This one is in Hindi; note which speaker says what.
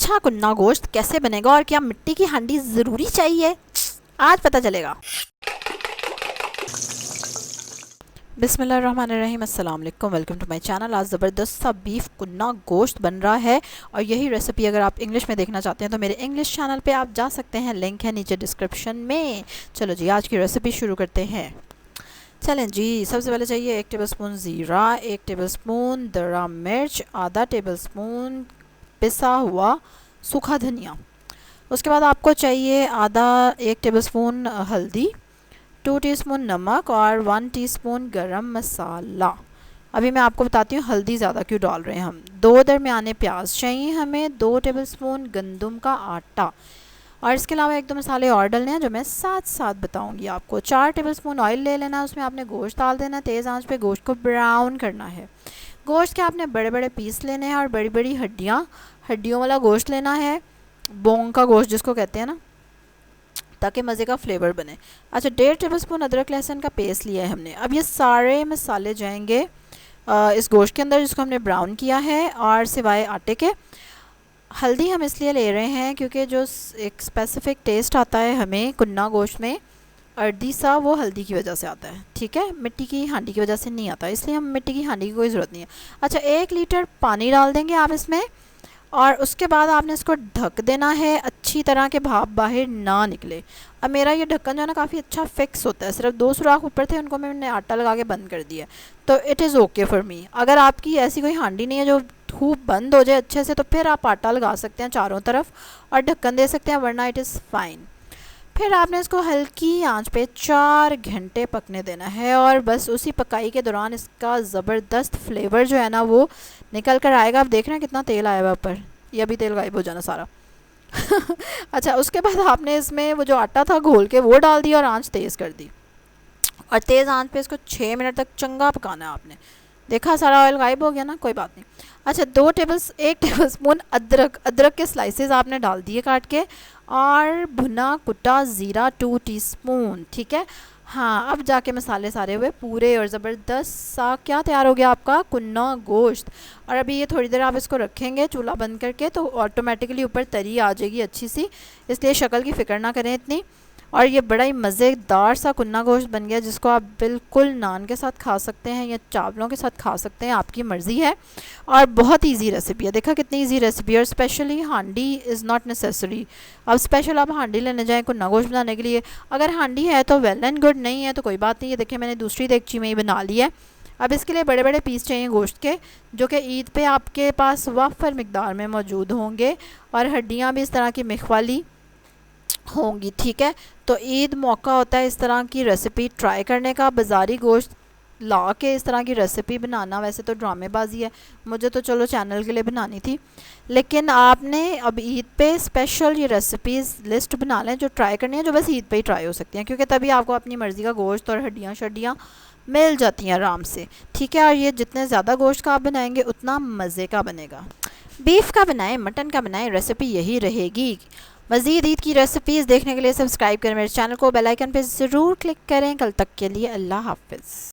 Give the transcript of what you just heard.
Speaker 1: अच्छा कुन्ना गोश्त कैसे बनेगा और क्या मिट्टी की हांडी ज़रूरी चाहिए, आज पता चलेगा। बिस्मिल्लाहिर्रहमानिर्रहीम, अस्सलाम वालेकुम, वेलकम टू माय चैनल। आज ज़बरदस्त सा बीफ कुन्ना गोश्त बन रहा है और यही रेसिपी अगर आप इंग्लिश में देखना चाहते हैं तो मेरे इंग्लिश चैनल पे आप जा सकते हैं, लिंक है नीचे डिस्क्रिप्शन में। चलो जी, आज की रेसिपी शुरू करते हैं। चलें जी, सबसे पहले चाहिए 1 टेबलस्पून ज़ीरा, 1 टेबलस्पून दरा मिर्च, आधा टेबलस्पून पिसा हुआ सूखा धनिया। उसके बाद आपको चाहिए 1 टेबलस्पून हल्दी, 2 टीस्पून नमक और 1 टीस्पून गरम मसाला। अभी मैं आपको बताती हूँ हल्दी ज़्यादा क्यों डाल रहे हैं हम। 2 दरमियाने प्याज चाहिए हमें, 2 टेबलस्पून गंदम का आटा और इसके अलावा 1-2 मसाले और डालने हैं जो मैं साथ साथ बताऊंगी आपको। 4 टेबलस्पून ऑयल ले लेना है, उसमें आपने गोश्त डाल देना, तेज़ आंच पे गोश्त को ब्राउन करना है। गोश्त के आपने बड़े बड़े पीस लेने हैं और बड़ी बड़ी हड्डियों वाला गोश्त लेना है, बोंग का गोश्त जिसको कहते हैं ना, ताकि मज़े का फ्लेवर बने। अच्छा, 1.5 टेबलस्पून अदरक लहसुन का पेस्ट लिया है हमने। अब ये सारे मसाले जाएंगे इस गोश्त के अंदर जिसको हमने ब्राउन किया है, और सिवाय आटे के। हल्दी हम इसलिए ले रहे हैं क्योंकि जो एक स्पेसिफ़िक टेस्ट आता है हमें कुन्ना गोश्त में, अर्दी सा, वो हल्दी की वजह से आता है। ठीक है, मिट्टी की हांडी की वजह से नहीं आता, इसलिए हम मिट्टी की हांडी की कोई ज़रूरत नहीं है। अच्छा, 1 लीटर पानी डाल देंगे आप इसमें और उसके बाद आपने इसको ढक देना है अच्छी तरह के भाप बाहर ना निकले। अब मेरा ये ढक्कन जो है ना काफ़ी अच्छा फिक्स होता है, सिर्फ 2 सुराख ऊपर थे, उनको मैंने आटा लगा के बंद कर दिया, तो it is okay for me. अगर आपकी ऐसी कोई हांडी नहीं है जो खूब बंद हो जाए अच्छे से, तो फिर आप आटा लगा सकते हैं चारों तरफ और ढक्कन दे सकते हैं, वरना इट इज़ फाइन। फिर आपने इसको हल्की आंच पे 4 घंटे पकने देना है और बस उसी पकाई के दौरान इसका ज़बरदस्त फ्लेवर जो है ना वो निकल कर आएगा। आप देख रहे हैं कितना तेल आया हुआ ऊपर, ये अभी तेल गायब हो जाना सारा। अच्छा, उसके बाद आपने इसमें वो जो आटा था घोल के वो डाल दिया और आंच तेज़ कर दी और तेज़ आंच पे इसको 6 मिनट तक चंगा पकाना है आपने। देखा सारा ऑयल गायब हो गया ना, कोई बात नहीं। अच्छा, 1 टेबलस्पून अदरक के स्लाइसेस आपने डाल दिए काट के, और भुना कुटा ज़ीरा 2 टीस्पून। ठीक है, हाँ, अब जाके मसाले सारे हुए पूरे और ज़बरदस्त सा क्या तैयार हो गया आपका कुन्ना गोश्त। और अभी ये थोड़ी देर आप इसको रखेंगे चूल्हा बंद करके तो ऑटोमेटिकली ऊपर तरी आ जाएगी अच्छी सी, इसलिए शक्ल की फ़िक्र ना करें इतनी। और ये बड़ा ही मज़ेदार सा कुन्ना गोश्त बन गया जिसको आप बिल्कुल नान के साथ खा सकते हैं या चावलों के साथ खा सकते हैं, आपकी मर्ज़ी है। और बहुत ईजी रेसिपी है, देखा कितनी ईजी रेसिपी है। और स्पेशली हांडी इज़ नॉट नेसेसरी। अब स्पेशल आप हांडी लेने जाएँ कुन्ना गोश्त बनाने के लिए, अगर हांडी है तो वेल एंड गुड, नहीं है तो कोई बात नहीं है। देखिए मैंने दूसरी देगची में ही बना लिया है। अब इसके लिए बड़े बड़े पीस चाहिए गोश्त के, जो कि ईद पे आपके पास वाफर मिकदार में मौजूद होंगे, और हड्डियाँ भी इस तरह की मिख वाली होंगी। ठीक है, तो ईद मौका होता है इस तरह की रेसिपी ट्राई करने का। बाज़ारी गोश्त ला के इस तरह की रेसिपी बनाना वैसे तो ड्रामेबाजी है, मुझे तो चलो चैनल के लिए बनानी थी, लेकिन आपने अब ईद पे स्पेशल ये रेसिपीज़ लिस्ट बना लें जो ट्राई करनी है, जो बस ईद पे ही ट्राई हो सकती हैं, क्योंकि तभी आपको अपनी मर्ज़ी का गोश्त और हड्डियाँ शड्डियाँ मिल जाती हैं आराम से। ठीक है, और ये जितने ज़्यादा गोश्त का आप बनाएंगे उतना मज़े का बनेगा। बीफ का बनाएं, मटन का बनाएं, रेसिपी यही रहेगी। मज़ीद ईद की रेसिपीज़ देखने के लिए सब्सक्राइब करें मेरे चैनल को, बेल आइकन पे ज़रूर क्लिक करें। कल तक के लिए अल्लाह हाफ़िज़।